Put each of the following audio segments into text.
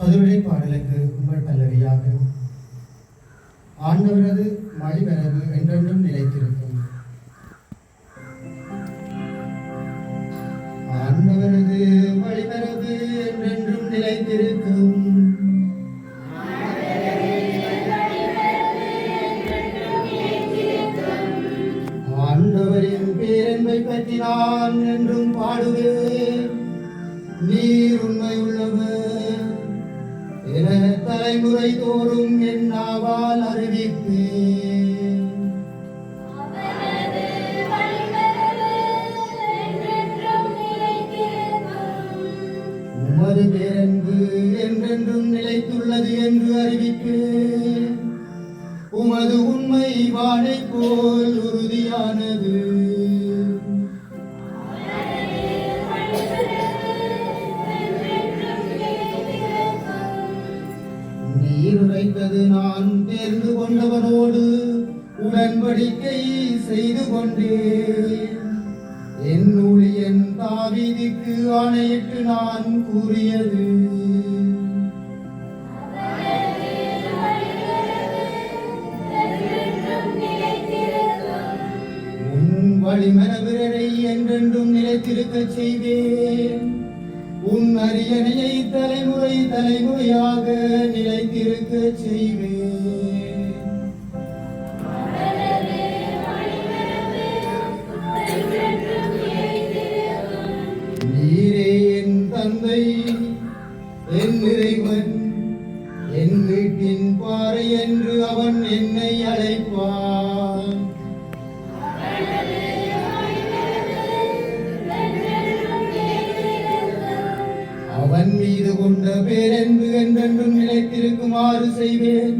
பதிலுரை பாடலுக்கு உங்கள் பல்லவியாக ஆண்டவரது மழிவரவு என்றென்றும் நிலைத்திருக்கும். ஆண்டவரது மழிவரவு என்றென்றும் நிலைத்திருக்கும். ஆண்டவரின் பேரன்பை பற்றி நான் என்றும் பாடுவேன். நீர் உண்மை உள்ளவர் என தலைமுறை தோறும் என் நாவால் அறிவிப்பேன். உமது பேரன்பு என்றென்றும் நிலைத்துள்ளது என்று அறிவிப்பேன். உமது உண்மை வானை போல் உறுதியானது. நீர் உரைத்தது நான் தேர்ந்து கொண்டவனோடு உடன்படிக்கை செய்து கொண்டேன். என் ஊழியன் தாவீதுக்கு ஆணையிட்டு நான் கூறியது, வழிமரபிரரை என்றென்றும் நிலைத்திருக்கச் செய்வேன். உன் அரியணையை தலைமுறை தலைமுறையாக நிலைத்திருக்கச் செய்வேன். நீரே என் தந்தை, என் இறைவன், என் வீட்டின் பாறை என்று அவன் என்னை அழைப்பான். அவன் மீது கொண்ட பேரன்பு என்றென்றும் நிலைத்திருக்குமாறு செய்வேன்.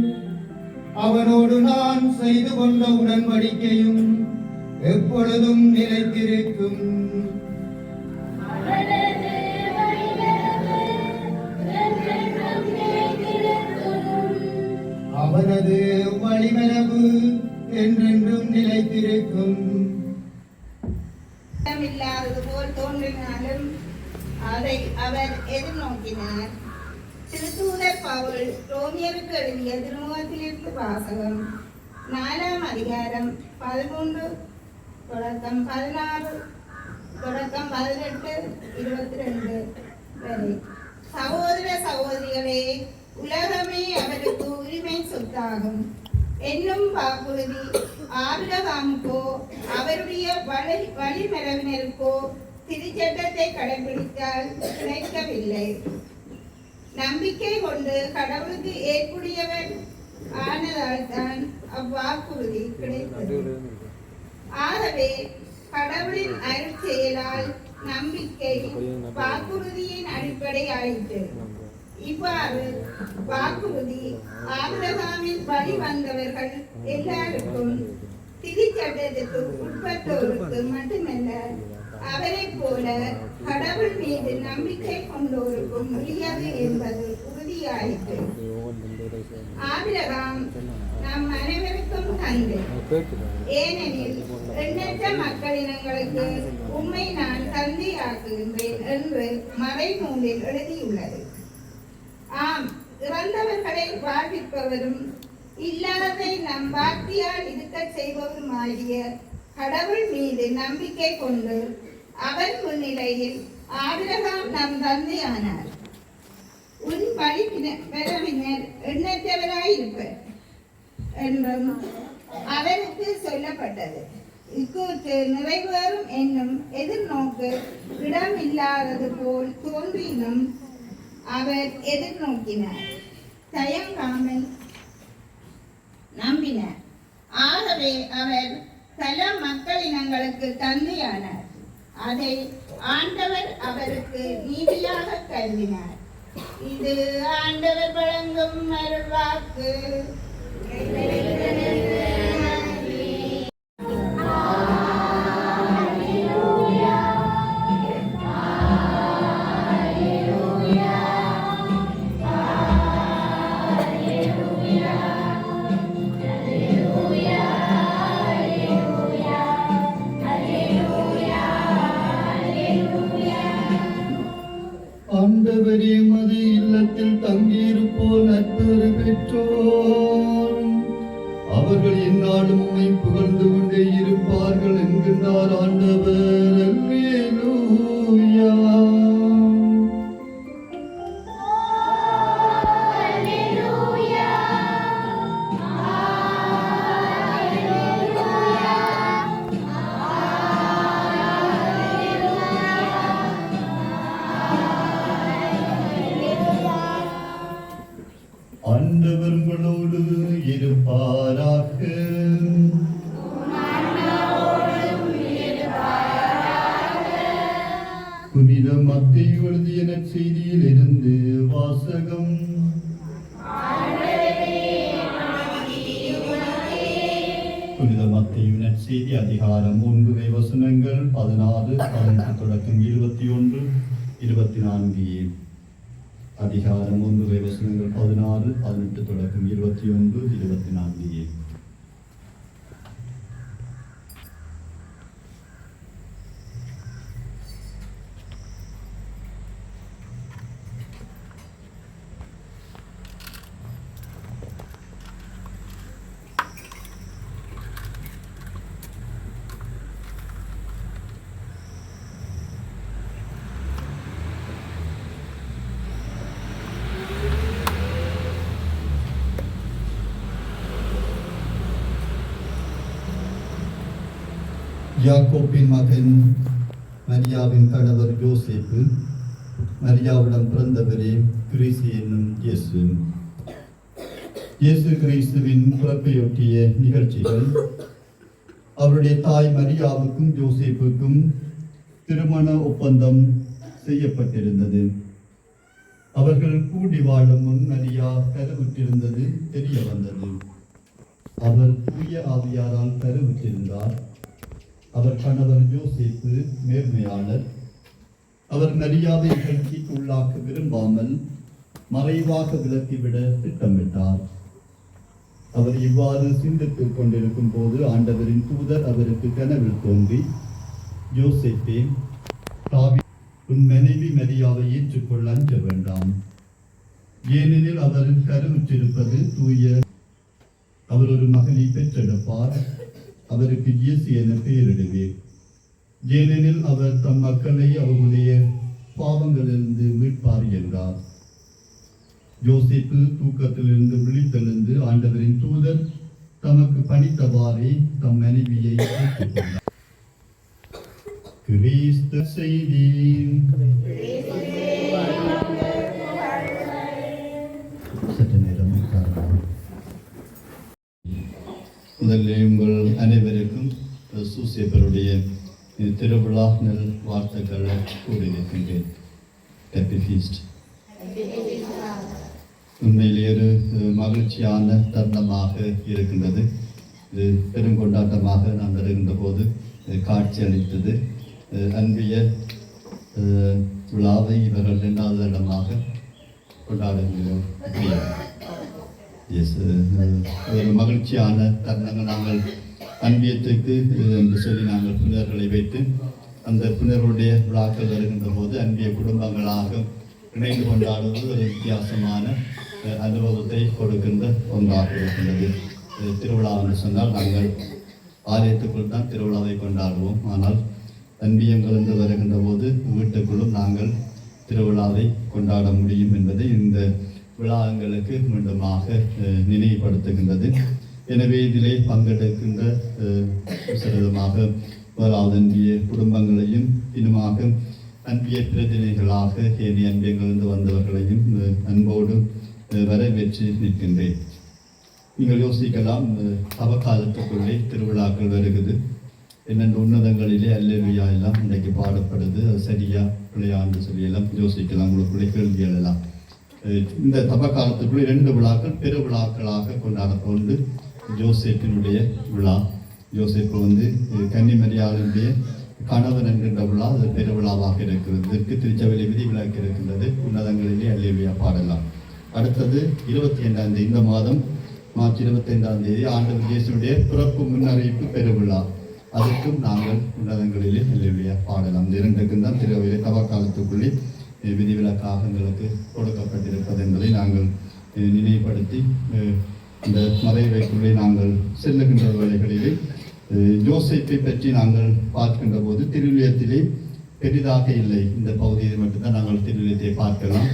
அவனோடு நான் செய்து கொண்ட உடன்படிக்கையும் எப்பொழுதும் நிலைத்திருக்கும். அவனது வழிமரபு என்றென்றும் நிலைத்திருக்கும். இல்லாதது போல் தோன்றினாலும் அதை அவர் எதிர்நோக்கினார். திருத்தூதர் பவுல் ரோமியருக்கு எழுதிய திருமுகத்திலிருந்து வாசகம். 4ஆம் அதிகாரம் 13 தொடக்கம் 16 தொடக்கம் 18 22 வரை. சகோதர சகோதரிகளே, உலகமே அவருக்கு உரிமை சொத்தாகும் என்னும் வாக்குறுதி ஆபிரகாமுக்கோ அவருடைய வழிமரபினருக்கோ திருச்சட்டத்தை கடைபிடித்தால் கிடைக்கவில்லை. நம்பிக்கை கொண்டு கடவுளுக்கு ஏற்புடையவர் ஆனதால் தான் அவ்வாக்குறுதி கிடைத்தது. ஆகவே கடவுளின் அருட்செயலால் நம்பிக்கை வாக்குறுதியின் அடிப்படை ஆயிற்று. இவ்வாறு வாக்குறுதி ஆபிரகாமின் வழி வந்தவர்கள் எல்லாருக்கும் திருச்சட்டத்திற்கு உட்பட்டோருக்கு மட்டுமல்ல, அவரை போல கடவுள் மீது நம்பிக்கை கொண்டோருக்கும் முடியாது என்பது உறுதியாயிற்று. ஆபிரகாம் நம் அனைவருக்கும் தந்தை. ஏனெனில் எண்ணற்ற மக்களினங்களுக்கு உம்மை நான் தந்தையாக்குகின்றேன் என்று மறைநூலில் எழுதியுள்ளது. ஆம், இறந்தவர்களை வாழ்விப்பவரும் இல்லாததை நம் வார்த்தையால் இருக்க செய்பவருமாகிய கடவுள் மீது நம்பிக்கை கொண்டு அவர் முன்னிலையில் ஆபிரகாம் நம் தந்தையானார். உன் வழிமரபினர் எண்ணற்றவராயிருப்பர் என்றும் அவருக்கு சொல்லப்பட்டது. இக்கூற்று நிறைவேறும் என்னும் எதிர்நோக்கு இடமில்லாதது போல் தோன்றினும் அவர் எதிர்நோக்கினார், தயங்காமல் நம்பினார். ஆகவே அவர் பல மக்களினங்களுக்கு தந்தையானார். அதை ஆண்டவர் அவருக்கு நீதியாக கருதினார். இது ஆண்டவர் வழங்கும் அருள்வாக்கு. ஆண்டவரே, மது இல்லத்தில் தங்கி ஆண்டவர் உங்களோடு இருப்பாராக. புனித மத்தேயு எழுதிய நற்செய்தியில் இருந்து வாசகம். புனித மத்தேயு நற்செய்தி அதிகாரம் 9 வசனங்கள் 16, 18 தொடக்கம் 21, 24. அதிகாரம் 9 வசனங்கள் 16, 18 தொடக்கம் 21, 24. யாக்கோப்பின் மகன் மரியாவின் கணவர் யோசேப்பு, மரியாவிடம் பிறந்தவரே கிறிஸ்து என்னும் இயேசு. இயேசு கிறிஸ்துவின் பிறப்பையொட்டிய நிகழ்ச்சிகள். அவருடைய தாய் மரியாவுக்கும் யோசேப்புக்கும் திருமண ஒப்பந்தம் செய்யப்பட்டிருந்தது. அவர்கள் கூடி வாழும் முன் மரியா கருவுற்றிருந்தது தெரிய வந்தது. அவர் தூய ஆவியாரால் கருவுற்றிருந்தார். அவர் கணவர் யோசேப்பு நேர்மையாளர். அவர் மரியாவை நிகழ்ச்சிக்கு உள்ளாக்க விரும்பாமல் மறைவாக விலக்கிவிட திட்டமிட்டார். அவர் இவ்வாறு சிந்தித்துக் கொண்டிருக்கும் போது ஆண்டவரின் தூதர் அவருக்கு கனவில் தோன்றி, யோசேப்பே, உன் மனைவி மரியாவை ஏற்றுக்கொள்ள அஞ்ச வேண்டாம். ஏனெனில் அவர் கருவுற்றிருப்பது தூய. அவர் ஒரு மகனை பெற்றெடுப்பார். அவருக்கு இயேசு என பெயரிடுவேன். ஏனெனில் அவர் தம் மக்களை அவர்களுடைய பாவங்களிலிருந்து மீட்பார் என்றார். யோசேப்பு தூக்கத்திலிருந்து விழித்தெழுந்து ஆண்டவரின் தூதர் தமக்கு பணித்தவாறே தம் மனைவியை ஏற்றுக்கொண்டார். கிறிஸ்து செய்தி. சற்று நேரம் உட்காரலாம். முதலில் உங்கள் அனைவருக்கும் சூசேப்பருடைய திருவிழா நல் வாழ்த்துக்களை கூறியிருக்கின்றேன். Happy feast. உண்மையிலேயே ஒரு மகிழ்ச்சியான தருணமாக இருக்கின்றது. இது பெருங்கொண்டாட்டமாக நாம் வருகின்ற போது காட்சி அளித்தது. அன்பிய விழாவை இவர்கள் 2வது இடமாக கொண்டாடுகிறோம். ஒரு மகிழ்ச்சியான தருணங்கள். நாங்கள் அன்பியத்துக்கு என்று சொல்லி நாங்கள் புனிதர்களை வைத்து அந்த புனிதர்களுடைய விழாக்கள் வருகின்ற போது அன்பிய குடும்பங்களாக இணைந்து கொண்டாடுவது ஒரு வித்தியாசமான அனுபவத்தை கொடுக்கின்ற ஒன்றாக இருக்கின்றது. திருவிழா என்று சொன்னால் நாங்கள் ஆலயத்துக்குள் தான் திருவிழாவை கொண்டாடுவோம். ஆனால் அன்பியங்கள் என்று வருகின்ற போது வீட்டுக்குள்ளும் நாங்கள் திருவிழாவை கொண்டாட முடியும் என்பதை இந்த விழாங்களுக்கு மீண்டுமாக நினைவுபடுத்துகின்றது. எனவே இதிலே பங்கெடுக்கின்ற சிறிதமாக முதலாவது அன்பிய குடும்பங்களையும் இன்னுமாக அன்பிய பிரதிநிதிகளாக ஏனைய அன்பியங்களிலிருந்து வந்தவர்களையும் அன்போடு வரவேற்று நிற்கின்றேன். நீங்கள் யோசிக்கலாம், அவகாலத்துக்குள்ளே திருவிழாக்கள் வருகிறது, என்னென்ன உன்னதங்களிலே அல்லேலூயா எல்லாம் இன்றைக்கு பாடப்படுது, அது சரியா பிள்ளையாண்டு சொல்லி எல்லாம் யோசிக்கலாம். உங்களுக்குள்ளே கேள்வி எழலாம். இந்த தபக்காலத்துக்குள்ளே 2 விழாக்கள் பெரு விழாக்களாக கொண்டாடப்பட்டு ஜோசேப்பினுடைய விழா. ஜோசேப்பு கன்னிமரியாளுடைய கணவன் என்கின்ற விழா, அது பெரு விழாவாக இருக்கிறது. இதற்கு திருச்சபையில் விதி விலக்கு இருக்கின்றது. உன்னதங்களிலே அல்லேலூயா பாடலாம். அடுத்தது 22ஆம் தேதி, இந்த மாதம் மார்ச் 25ஆம் தேதி ஆண்டவர் இயேசுடைய பிறப்பு முன்னறிவிப்பு பெருவிழா. அதற்கும் நாங்கள் உன்னதங்களிலே அல்லேலூயா பாடலாம். இந்த 2க்கும் தான் திருவையிலே தவக்காலத்துக்குள்ளே விதிவிலக்காக எங்களுக்கு கொடுக்கப்பட்டிருப்பது என்பதை நாங்கள் நினைவுபடுத்தி இந்த மறைவைக்குள்ளே நாங்கள் செல்லுகின்ற வேளைகளிலே யோசேப்பை பற்றி நாங்கள் பார்க்கின்ற போது திருவிழியத்திலே பெரிதாக இல்லை. இந்த பகுதியை மட்டும்தான் நாங்கள் திருவிழியத்தை பார்க்கலாம்.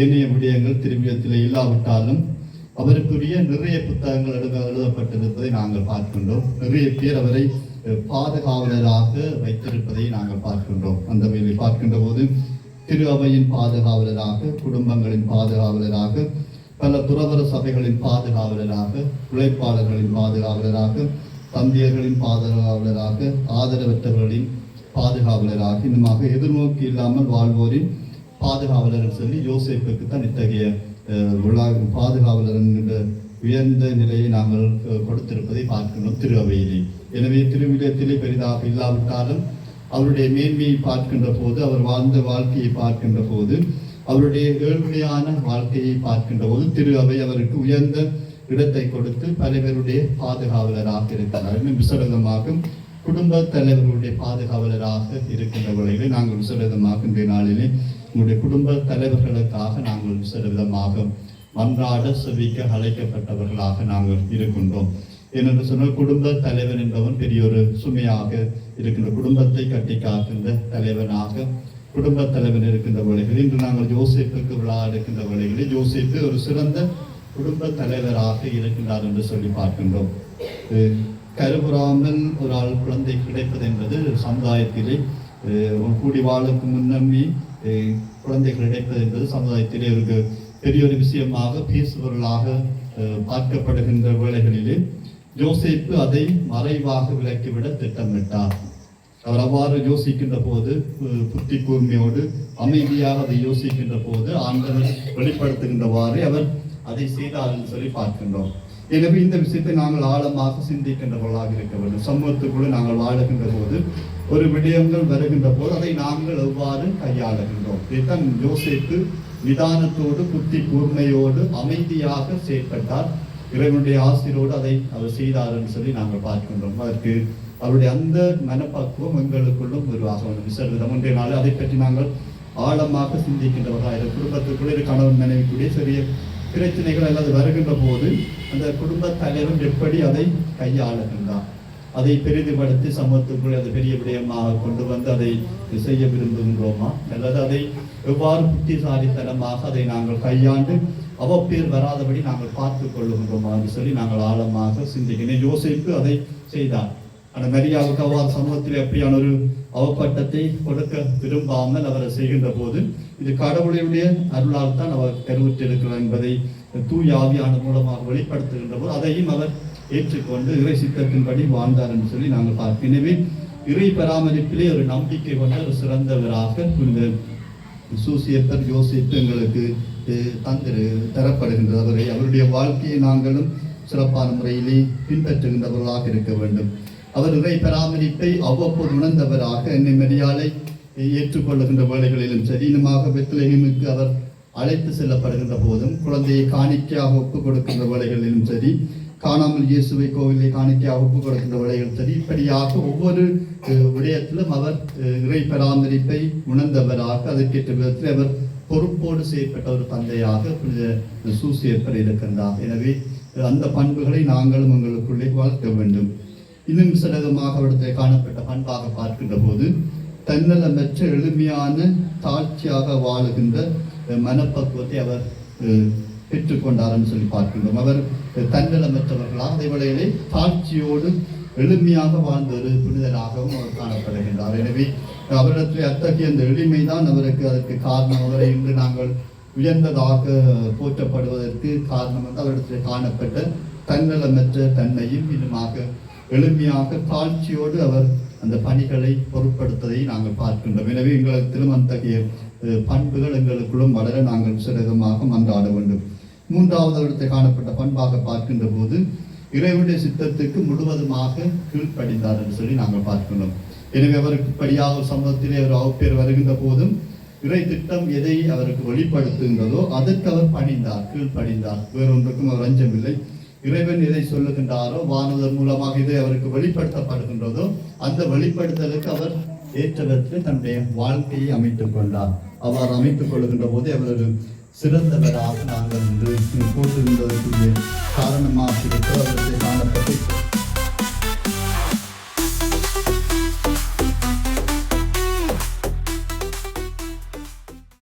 ஏனைய விடயங்கள் திருவிழியத்திலே இல்லாவிட்டாலும் அவருக்குரிய நிறைய புத்தகங்கள் எழுதப்பட்டிருப்பதை நாங்கள் பார்க்கின்றோம். நிறைய பேர் அவரை பாதுகாவலராக வைத்திருப்பதை நாங்கள் பார்க்கின்றோம். அந்த வகையில் பார்க்கின்ற போது திரு அவையின் பாதுகாவலராக, குடும்பங்களின் பாதுகாவலராக, பல துறவர சபைகளின் பாதுகாவலராக, உழைப்பாளர்களின் பாதுகாவலராக, தம்பியர்களின் பாதுகாவலராக, ஆதரவற்றவர்களின் பாதுகாவலராக, இன்னுமாக எதிர்நோக்கி இல்லாமல் வாழ்வோரின் பாதுகாவலர் சொல்லி யோசேப்புக்கு தான் இத்தகைய பாதுகாவலர் என்கின்ற உயர்ந்த நிலையை நாங்கள் கொடுத்திருப்பதை பார்க்கின்றோம் திரு அவையிலே. எனவே திருவிடத்திலே பெரிதாக இல்லாவிட்டாலும் அவருடைய மேன்மையை பார்க்கின்ற போது, அவர் வாழ்ந்த வாழ்க்கையை பார்க்கின்ற போது, அவருடைய ஏழ்மையான வாழ்க்கையை பார்க்கின்ற போது திரு அவை அவருக்கு உயர்ந்த இடத்தை கொடுத்து பலவருடைய பாதுகாவலராக இருக்கிறார். இன்னும் விசேடமாக குடும்ப தலைவர்களுடைய பாதுகாவலராக இருக்கின்ற வழிகளை நாங்கள் விசேடமாக இன்றைய நாளிலே உங்களுடைய குடும்ப தலைவர்களுக்காக நாங்கள் விசேடமாக மன்றாட செவிக்க அழைக்கப்பட்டவர்களாக நாங்கள் இருக்கின்றோம். ஏனென்று சொன்னால் குடும்ப தலைவன் என்பவன் பெரிய ஒரு சுமையாக இருக்கின்ற, குடும்பத்தை கட்டி காக்கின்ற தலைவனாக குடும்ப தலைவன் இருக்கின்ற வழிகளில் இன்று நாங்கள் யோசேப்புக்கு விழா எடுக்கின்ற வழிகளில் யோசேப்பு ஒரு சிறந்த குடும்ப தலைவராக இருக்கின்றார் என்று சொல்லி பார்க்கின்றோம். கருவுறாமல் ஒரு ஆள் குழந்தை கிடைப்பது என்பது சமுதாயத்திலே கூடி வாழுக்கு முன்னம்பி குழந்தை கிடைப்பது என்பது சமுதாயத்திலே ஒரு பெரிய ஒரு விஷயமாக பேசுபவர்களாக பார்க்கப்படுகின்ற வேளைகளிலே யோசேப்பு அதை மறைவாக விலக்கிவிட திட்டமிட்டார். அவர் அவ்வாறு யோசிக்கின்ற போது, புத்தி கூர்மையோடு அமைதியாக அதை யோசிக்கின்ற போது ஆண்டவர் வெளிப்படுத்துகின்றவாறு அவர் அதை செய்தார் என்று சொல்லி பார்க்கின்றோம். எனவே இந்த விஷயத்தை நாங்கள் ஆழமாக சிந்திக்கின்றவர்களாக இருக்க வேண்டும். சமூகத்துக்குள்ள நாங்கள் வாழுகின்ற போது ஒரு விடயங்கள் வருகின்ற போது அதை நாங்கள் எவ்வாறு கையாளுகின்றோம். இதைத்தான் யோசேப்பு நிதானத்தோடு புத்தி கூர்மையோடு அமைதியாக செயற்பட்டார். இறைவனுடைய ஆசிரோடு அதை அவர் செய்தார் என்று சொல்லி நாங்கள் பார்க்கின்றோம். அதற்கு அவருடைய அந்த மனப்பக்குவம் எங்களுக்குள்ளும் உருவாக விசேடம். ஒன்றைய நாள் அதை பற்றி நாங்கள் ஆழமாக சிந்திக்கின்றவர்களாக குடும்பத்துக்குள்ளே கணவன் மனைவிக்குரிய சிறிய பிரச்சனைகள் அல்லது வருகின்ற போது அந்த குடும்ப தலைவன் எப்படி அதை கையாளுகின்றார், அதை பெரிதுபடுத்தி சமூகத்துக்குள் அது பெரிய விடயமாக கொண்டு வந்து அதை செய்ய விரும்புகின்றோமா, அல்லது அதை எவ்வாறு புத்திசாலித்தனமாக அதை நாங்கள் கையாண்டு அவப்பேர் வராதபடி நாங்கள் பார்த்துக் கொள்ளுகின்றோமா என்று சொல்லி நாங்கள் ஆழமாக சிந்திக்கிறேன். யோசேப்பு அதை செய்தார். ஆனால் மரியாவுக்கு அவ்வாறு சமூகத்தில் எப்படியான ஒரு அவப்பட்டத்தை கொடுக்க விரும்பாமல் அவரை செய்கின்ற போது இது கடவுளுடைய அருளால் தான் அவர் கருவுற்றிருக்கிறார் என்பதை தூய ஆவியான மூலமாக வெளிப்படுத்துகின்ற போது அதையும் அவர் ஏற்றுக்கொண்டு இறை சித்தத்தின்படி வாழ்ந்தார் என்று சொல்லி நாங்கள் பார்க்கிறோம். எனவே இறை பராமரிப்பிலே ஒரு நம்பிக்கை கொண்ட ஒரு சிறந்தவராக இந்த சூசியப்பர் யோசிப்பு எங்களுக்கு தரப்படுகின்றவரை அவருடைய வாழ்க்கையை நாங்களும் சிறப்பான முறையிலே பின்பற்றுகின்றவர்களாக இருக்க வேண்டும். அவர் இறை பராமரிப்பை அவ்வப்போது உணர்ந்தவராக என்னை மரியாதை ஏற்றுக்கொள்ளுகின்ற வேலைகளிலும் சரி, இன்னுமாக பெத்லஹேமுக்கு அவர் அழைத்து செல்லப்படுகின்ற போதும், குழந்தையை காணிக்கையாக ஒப்புக் கொடுக்கின்ற வேலைகளிலும் சரி, காணாமல் இயேசுவை கோவிலை காணிக்கையாக ஒப்புக் கொடுக்கின்ற வேலைகளும் சரி, இப்படியாக ஒவ்வொரு விடயத்திலும் அவர் இறை பராமரிப்பை உணர்ந்தவராக அதற்கேற்ற விதத்தில் அவர் பொறுப்போடு செயற்பட்ட ஒரு தந்தையாக சூசியப்பர் இருக்கின்றார். எனவே அந்த பண்புகளை நாங்களும் எங்களுக்குள்ளே வளர்க்க வேண்டும். இன்னும் சிலகமாக அவரிடத்தில் காணப்பட்ட பண்பாக பார்க்கின்ற போது தன்னலமற்ற எளிமையான தாழ்ச்சியாக வாழுகின்ற மனப்பக்குவத்தை அவர் பெற்றுக்கொண்டார் என்று சொல்லி பார்க்கின்றோம். அவர் தன்னலமற்றவர்களாக அதே வேளையிலே தாழ்ச்சியோடு எளிமையாக வாழ்ந்த ஒரு புனிதராகவும் அவர் காணப்படுகின்றார். எனவே அவரிடத்தில் அத்தகைய அந்த எளிமைதான் அவருக்கு அதற்கு காரணம். அவரை இன்று நாங்கள் உயர்ந்ததாக போற்றப்படுவதற்கு காரணம் வந்து அவரிடத்தில் காணப்பட்ட தன்னலமற்ற தன்மையும் இன்னுமாக எளிமையாக தாழ்ச்சியோடு அவர் அந்த பணிகளை பொருட்படுத்ததை நாங்கள் பார்க்கின்றோம். எனவே எங்களுக்கு அத்தகைய பண்புகள் எங்களுக்குள்ளும் வளர நாங்கள் விசேடமாக மன்றாட வேண்டும். மூன்றாவது இடத்தை காணப்பட்ட பண்பாக பார்க்கின்ற போது இறைவனுடைய சித்தத்துக்கு முழுவதுமாக கீழ்ப்படிந்தார் என்று சொல்லி நாங்கள் பார்க்கின்றோம். எனவே அவருக்கு படியாக சமூகத்திலே அவர் அவப்பேர் வருகின்ற போதும் இறை திட்டம் எதை அவருக்கு வெளிப்படுத்துகின்றதோ அதற்கு அவர் பணிந்தார், கீழ்ப்படிந்தார். வேறொன்றுக்கும் அவர் அஞ்சமில்லை. இறைவன் எதை சொல்லுகின்றாரோ வானவர் மூலமாக இதை அவருக்கு வெளிப்படுத்தப்படுகின்றதோ அந்த வெளிப்படுத்தலுக்கு அவர் ஏற்றவற்றில் தன்னுடைய வாழ்க்கையை அமைத்துக் கொண்டார். அவ்வாறு அமைத்துக் கொள்ளுகின்ற போது அவர் ஒரு சிறந்தவராக நாங்கள் இன்று போட்டுகின்றதற்குரிய காரணமாக இருக்கிற அவர்களை காணப்பட்டு